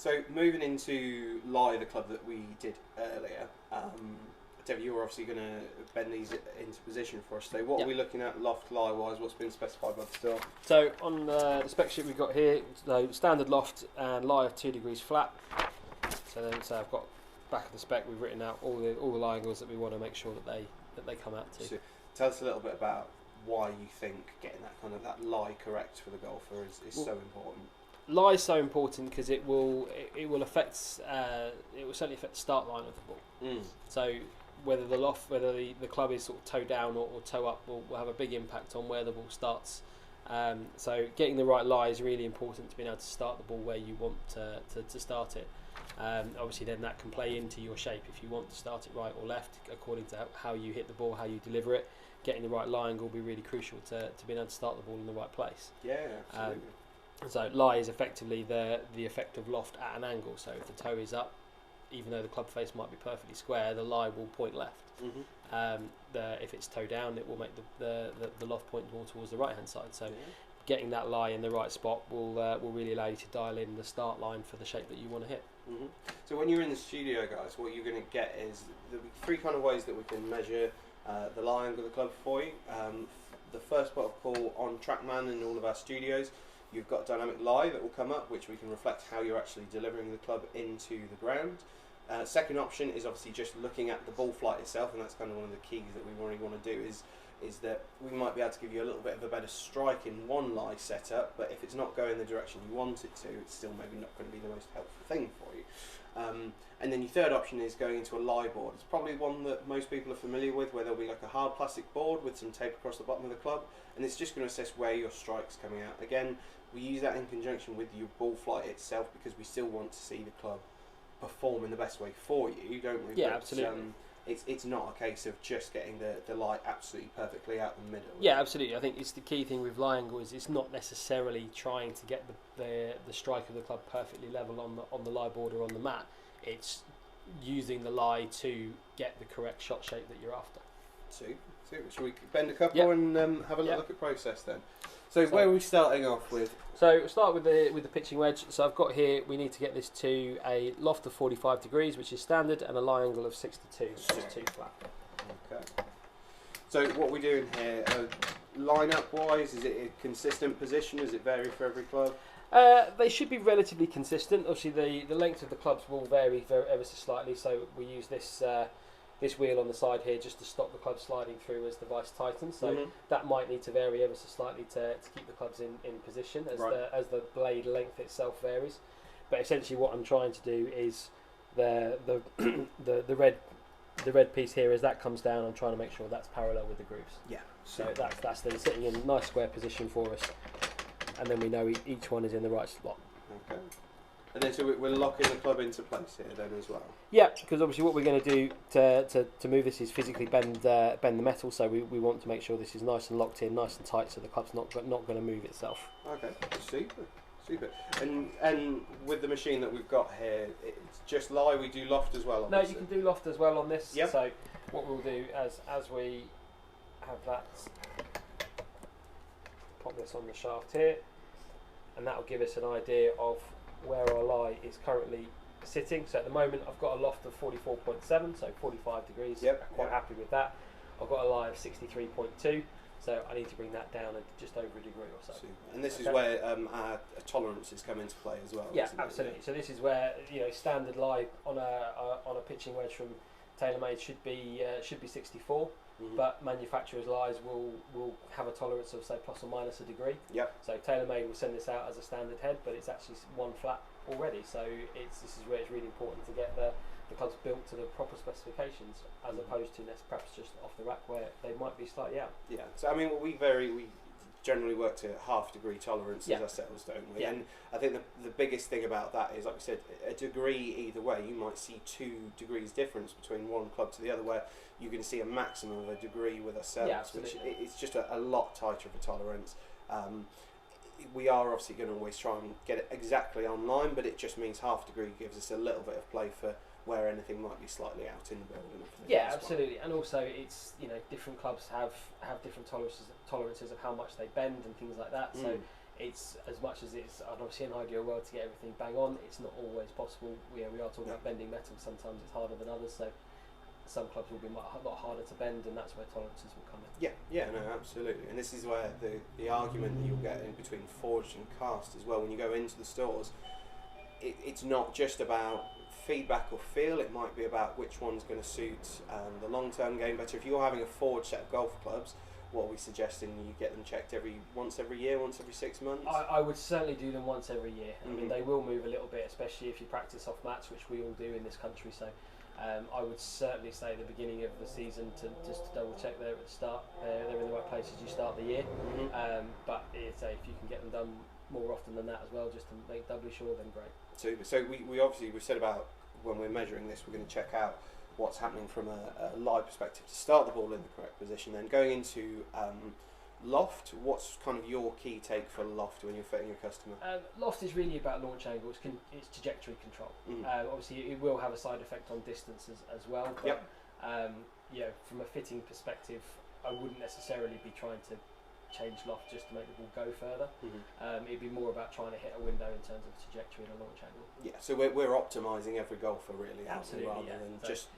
So moving into lie, the club that we did earlier, David, you're obviously going to bend these into position for us today. What are we looking at loft lie wise? What's been specified by the store? So on the spec sheet we've got here, so standard loft and lie of 2 degrees flat. So then, I've got back of the spec, we've written out all the lie angles that we want to make sure that they come out to. So tell us a little bit about why you think getting that lie correct for the golfer is so important. Lie is so important because it will affect it will certainly affect the start line of the ball. So whether the club is sort of toe down or toe up will have a big impact on where the ball starts. So getting the right lie is really important to being able to start the ball where you want to start it. Obviously then that can play into your shape if you want to start it right or left according to how you hit the ball, how you deliver it. Getting the right lie angle will be really crucial to being able to start the ball in the right place. Yeah, absolutely. So lie is effectively the effect of loft at an angle. So if the toe is up, even though the club face might be perfectly square, the lie will point left. If it's toe down, it will make the loft point more towards the right hand side. So getting that lie in the right spot will really allow you to dial in the start line for the shape that you want to hit. So when you're in the studio, guys, what you're going to get is the 3 kind of ways that we can measure the lie angle of the club for you. The first part of call on Trackman in all of our studios, you've got dynamic lie that will come up, which we can reflect how you're actually delivering the club into the ground. Second option is obviously just looking at the ball flight itself, and that's kind of one of the keys that we really want to do is that we might be able to give you a little bit of a better strike in one lie setup, but if it's not going the direction you want it to, it's still maybe not going to be the most helpful thing for you. And then your third option is going into a lie board. It's probably one that most people are familiar with, where there'll be like a hard plastic board with some tape across the bottom of the club, and it's just going to assess where your strike's coming out. Again, we use that in conjunction with your ball flight itself because we still want to see the club perform in the best way for you, don't we? Yeah, but, absolutely. It's not a case of just getting the lie absolutely perfectly out the middle. Yeah, absolutely. I think it's the key thing with lie angle is it's not necessarily trying to get the strike of the club perfectly level on the lie board or on the mat. It's using the lie to get the correct shot shape that you're after. Super. Shall we bend a couple and have a look at process then? So where are we starting off with? So we'll start with the pitching wedge. So I've got here, we need to get this to a loft of 45 degrees, which is standard, and a lie angle of 62, which is 2 flat. Okay. So what we're doing here, line-up wise, is it a consistent position? Does it vary for every club? They should be relatively consistent. Obviously the length of the clubs will vary ever so slightly, so we use this wheel on the side here just to stop the club sliding through as the vice tightens. So that might need to vary ever so slightly to keep the clubs in position as the blade length itself varies. But essentially what I'm trying to do is the red piece here, as that comes down, I'm trying to make sure that's parallel with the grooves. Yeah. So that's then sitting in a nice square position for us, and then we know each one is in the right spot. Okay. And then so we're locking the club into place here then as well. Yeah, because obviously what we're going to do to move this is physically bend the metal. So we want to make sure this is nice and locked in, nice and tight, so the club's not going to move itself. Okay, super. And with the machine that we've got here, it's just lie. We do loft as well. No, you can do loft as well on this. Yep. So what we'll do as we have that, pop this on the shaft here, and that will give us an idea of where our lie is currently sitting. So at the moment I've got a loft of 44.7, so 45 degrees. Yep. I'm quite happy with that. I've got a lie of 63.2, so I need to bring that down at just over a degree or so. Super. And this is where our tolerances come into play as well. Yeah, absolutely. So this is where standard lie on a pitching wedge from TaylorMade should be 64. But manufacturers' lies will have a tolerance of say plus or minus a degree. Yep. So TaylorMade will send this out as a standard head, but it's actually 1 flat already. So this is where it's really important to get the clubs built to the proper specifications, as opposed to perhaps just off the rack where they might be slightly out. Yeah. So I mean, we generally work to half degree tolerances ourselves, don't we? Yeah. And I think the biggest thing about that is, like we said, a degree either way. You might see 2 degrees difference between one club to the other, where you can see a maximum of a degree with ourselves, which it's just a lot tighter of a tolerance. We are obviously going to always try and get it exactly on line, but it just means half degree gives us a little bit of play for where anything might be slightly out in the building. Yeah, absolutely. And also it's different clubs have different tolerances of how much they bend and things like that. So it's as much as it's obviously an ideal world to get everything bang on, it's not always possible. We are talking about bending metal, sometimes it's harder than others, so some clubs will be a lot harder to bend, and that's where tolerances will come in. Yeah, no, absolutely. And this is where the argument that you'll get in between forged and cast as well, when you go into the stores, it's not just about feedback or feel, it might be about which one's going to suit the long-term game better. If you're having a forged set of golf clubs, what are we suggesting? You get them checked once every year, once every 6 months? I would certainly do them once every year. I mean, Mm-hmm. they will move a little bit, especially if you practice off mats, which we all do in this country, so I would certainly say at the beginning of the season to just double check there at the start. They're in the right place as you start the year. Mm-hmm. But if you can get them done more often than that as well, just to make doubly sure, then great. Super. So we obviously, we've said about when we're measuring this, we're going to check out what's happening from a lie perspective to start the ball in the correct position. Then going into loft, what's kind of your key take for loft when you're fitting a customer? Loft is really about launch angle, it's trajectory control. Obviously it will have a side effect on distance as well, but from a fitting perspective, I wouldn't necessarily be trying to change loft just to make the ball go further. It'd be more about trying to hit a window in terms of trajectory and a launch angle. Yeah, so we're optimising every golfer really, absolutely, rather than just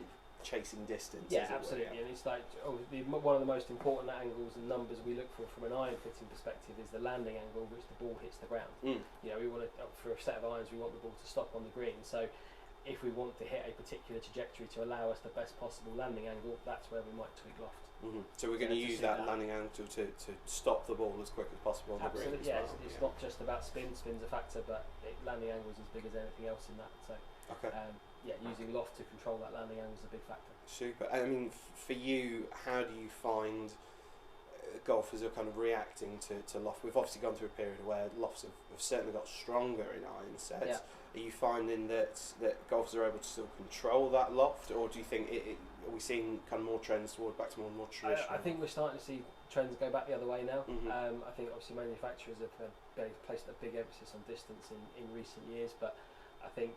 chasing distance. Yeah, absolutely. And it's like one of the most important angles and numbers we look for from an iron fitting perspective is the landing angle which the ball hits the ground. You know, we want to, for a set of irons, we want the ball to stop on the green. So if we want to hit a particular trajectory to allow us the best possible landing angle, that's where we might tweak loft. So we're going to use that landing angle to stop the ball as quick as possible on the green. Absolutely, yeah. It's not just about spin. Spin's a factor, but landing angle is as big as anything else in that. So, using loft to control that landing angle is a big factor. Super. I mean, for you, how do you find golfers are kind of reacting to loft? We've obviously gone through a period where lofts have certainly got stronger in iron sets. Yeah. Are you finding that golfers are able to still control that loft, or do you think are we seeing kind of more trends back to more traditional? I think we're starting to see trends go back the other way now. I think obviously manufacturers have placed a big emphasis on distance in recent years, but I think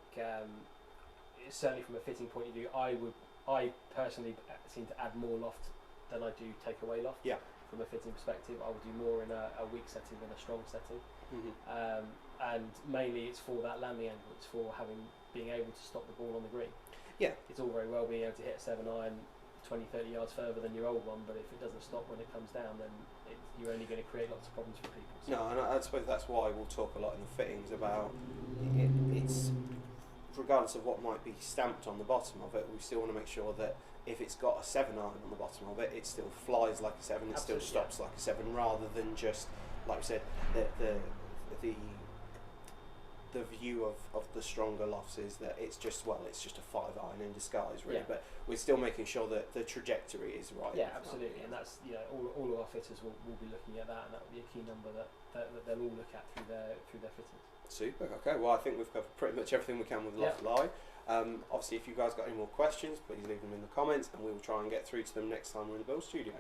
certainly from a fitting point of view, I personally seem to add more loft than I do take away loft. Yeah. From a fitting perspective, I would do more in a weak setting than a strong setting. And mainly it's for that landing angle. It's for being able to stop the ball on the green. Yeah. It's all very well being able to hit a 7 iron 20, 30 yards further than your old one, but if it doesn't stop when it comes down, then you're only going to create lots of problems for people. So. No, and I suppose that's why we'll talk a lot in the fittings about it's regardless of what might be stamped on the bottom of it, we still want to make sure that if it's got a 7 iron on the bottom of it, it still flies like a 7, it still stops like a 7, rather than just, like we said, the view of the stronger lofts is that it's just a 5 iron in disguise, really. But we're still making sure that the trajectory is right. Yeah, absolutely, and that's all of our fitters will be looking at that, and that will be a key number that they'll all look at through their fittings. Super. Okay. Well, I think we've covered pretty much everything we can with Loft Live. Obviously, if you guys got any more questions, please leave them in the comments, and we will try and get through to them next time we're in the Build Studio.